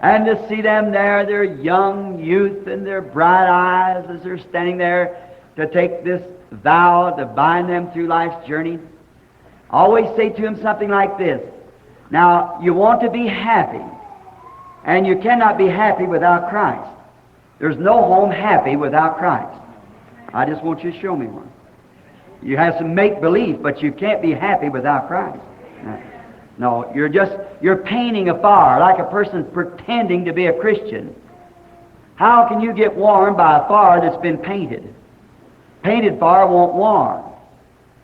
And to see them there, their young youth and their bright eyes as they're standing there to take this vow to bind them through life's journey, I always say to them something like this. Now, you want to be happy, and you cannot be happy without Christ. There's no home happy without Christ. I just want you to show me one. You have some make-believe, but you can't be happy without Christ. No, you're painting a fire like a person pretending to be a Christian. How can you get warm by a fire that's been painted? Painted fire won't warm.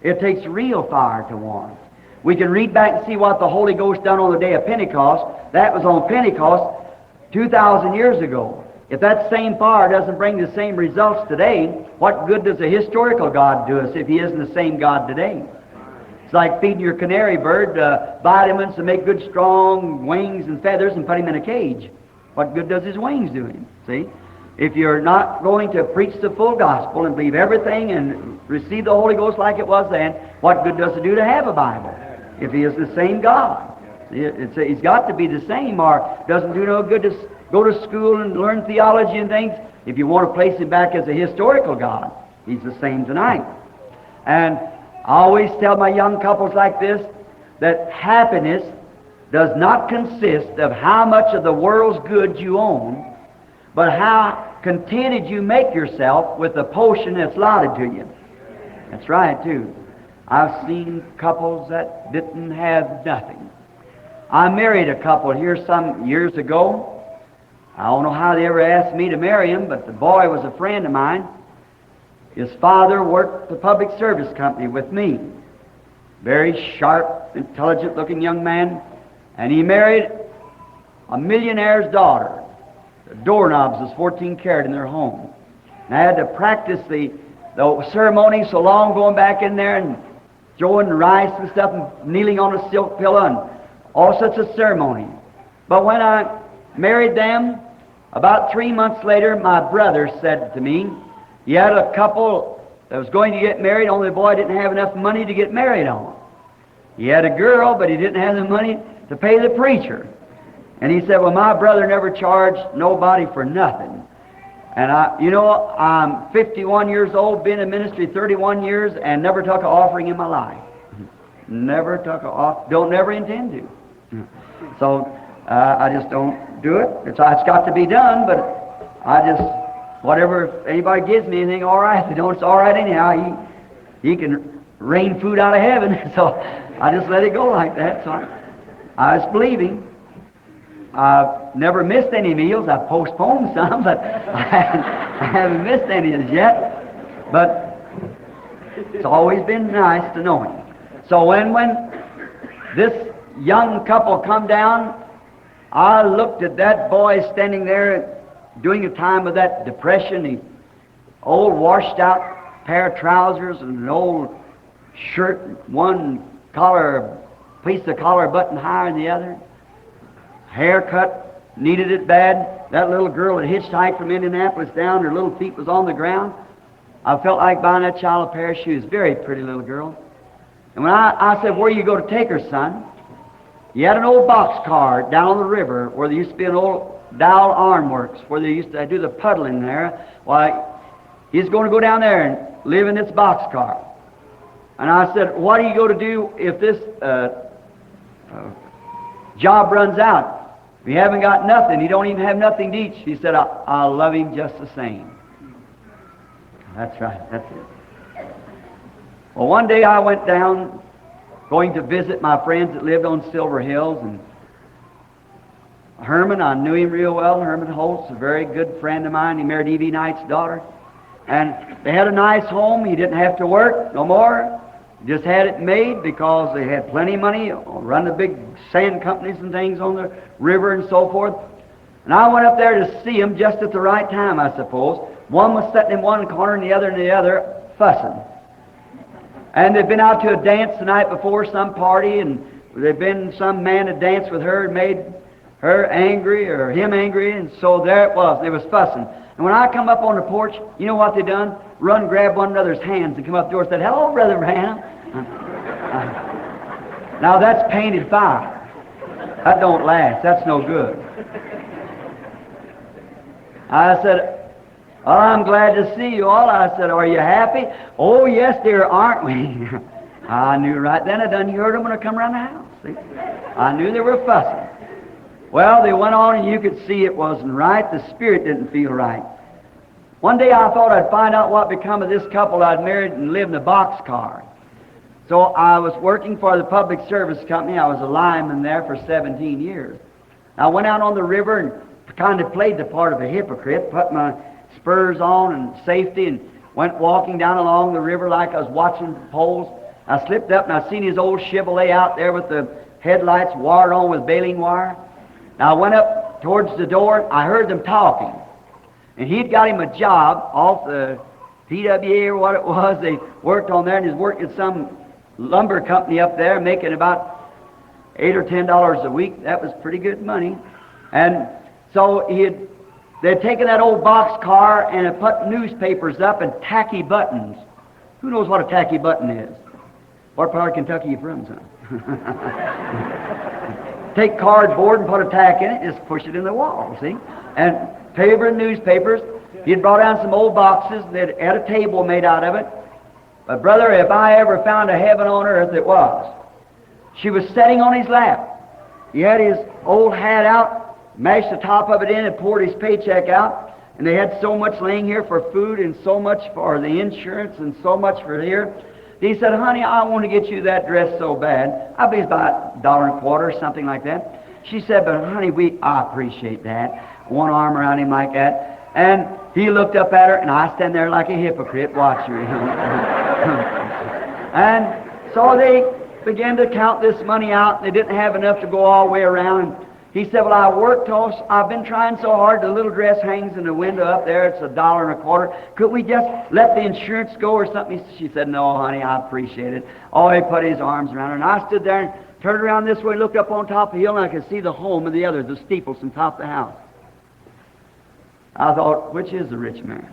It takes real fire to warm. We can read back and see what the Holy Ghost done on the day of Pentecost. That was on Pentecost 2,000 years ago. If that same fire doesn't bring the same results today, what good does a historical God do us if He isn't the same God today? It's like feeding your canary bird vitamins to make good strong wings and feathers and put him in a cage. What good does his wings do him? See? If you're not going to preach the full gospel and believe everything and receive the Holy Ghost like it was then, what good does it do to have a Bible if He is the same God? He's got to be the same, or it doesn't do no good to go to school and learn theology and things. If you want to place Him back as a historical God, He's the same tonight. And I always tell my young couples like this, that happiness does not consist of how much of the world's goods you own, but how contented you make yourself with the portion that's allotted to you. That's right, too. I've seen couples that didn't have nothing. I married a couple here some years ago. I don't know how they ever asked me to marry him, but the boy was a friend of mine. His father worked the public service company with me. Very sharp, intelligent-looking young man. And he married a millionaire's daughter. The doorknobs was 14 karat in their home. And I had to practice the ceremony so long, going back in there and throwing rice and stuff and kneeling on a silk pillow and all sorts of ceremony. But when I married them, about 3 months later, my brother said to me, he had a couple that was going to get married, only the boy didn't have enough money to get married on. He had a girl, but he didn't have the money to pay the preacher. And he said, well, my brother never charged nobody for nothing. And I'm 51 years old, been in ministry 31 years, and never took an offering in my life. Never took an offering, don't never intend to. So I just don't do it. It's got to be done, but I just, whatever, if anybody gives me anything, all right. If they don't, it's all right anyhow. He can rain food out of heaven. So I just let it go like that. So I was believing. I've never missed any meals. I've postponed some, but I haven't missed any as yet. But it's always been nice to know Him. So when this young couple come down, I looked at that boy standing there during a time of that depression. He old washed out pair of trousers and an old shirt, one collar, piece of collar button higher than the other. Haircut, needed it bad. That little girl that hitchhiked from Indianapolis down, her little feet was on the ground. I felt like buying that child a pair of shoes. Very pretty little girl. And when I said, where you go to take her, son? He had an old boxcar down on the river where there used to be an old Dowell Iron Works, where they used to do the puddling there. Why, he's going to go down there and live in this boxcar. And I said, what are you going to do if this job runs out? If you haven't got nothing, you don't even have nothing to eat. He said, I'll love him just the same. That's right, that's it. Well, one day I went down, going to visit my friends that lived on Silver Hills, and Herman, I knew him real well. Herman Holtz, a very good friend of mine. He married Evie Knight's daughter. And they had a nice home. He didn't have to work no more. Just had it made because they had plenty of money, run the big sand companies and things on the river and so forth. And I went up there to see them just at the right time, I suppose. One was sitting in one corner and the other in the other, fussing. And they'd been out to a dance the night before, some party, and there'd been some man that danced with her and made her angry or him angry, and so there it was. They was fussing. And when I come up on the porch, you know what they done? Run, grab one another's hands and come up the door and said, hello, Brother Branham. Now that's painted fire. That don't last. That's no good. I said, "Well, I'm glad to see you all." I said, "Are you happy?" "Oh, yes, dear, aren't we?" I knew right then and done. You heard them when I come around the house. See? I knew they were fussing. Well, they went on, and you could see it wasn't right. The spirit didn't feel right. One day I thought I'd find out what become of this couple I'd married and lived in a boxcar. So I was working for the public service company. I was a lineman there for 17 years. I went out on the river and kind of played the part of a hypocrite, put my spurs on and safety, and went walking down along the river like I was watching poles. I slipped up and I seen his old Chevrolet out there with the headlights wired on with baling wire. Now I went up towards the door. I heard them talking. And he'd got him a job off the PWA or what it was. They worked on there, and he's working at some lumber company up there, making about $8 or $10 a week. That was pretty good money. And so they'd taken that old box car and had put newspapers up and tacky buttons. Who knows what a tacky button is? What part of Kentucky you from, son? Take cardboard and put a tack in it, just push it in the wall, see? And paper and newspapers. He'd brought down some old boxes. They'd had a table made out of it. But, brother, if I ever found a heaven on earth, it was. She was sitting on his lap. He had his old hat out, mashed the top of it in, and poured his paycheck out. And they had so much laying here for food and so much for the insurance and so much for here. He said, "Honey, I want to get you that dress so bad." I believe it's about $1.25 or something like that. She said, "But, honey, I appreciate that." One arm around him like that. And he looked up at her, and I stand there like a hypocrite, watch her. And so they began to count this money out. They didn't have enough to go all the way around. And he said, "Well, I've been trying so hard. The little dress hangs in the window up there. It's $1.25. Could we just let the insurance go or something?" She said, "No, honey, I appreciate it." Oh, he put his arms around her. And I stood there and turned around this way, looked up on top of the hill, and I could see the home of the others, the steeples from top of the house. I thought, which is the rich man?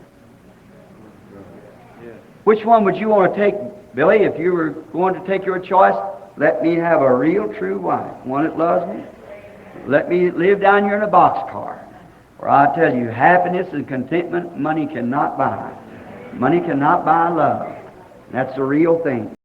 Which one would you want to take, Billy, if you were going to take your choice? Let me have a real, true wife, one that loves me. Let me live down here in a boxcar. For I tell you, happiness and contentment money cannot buy. Money cannot buy love. That's the real thing.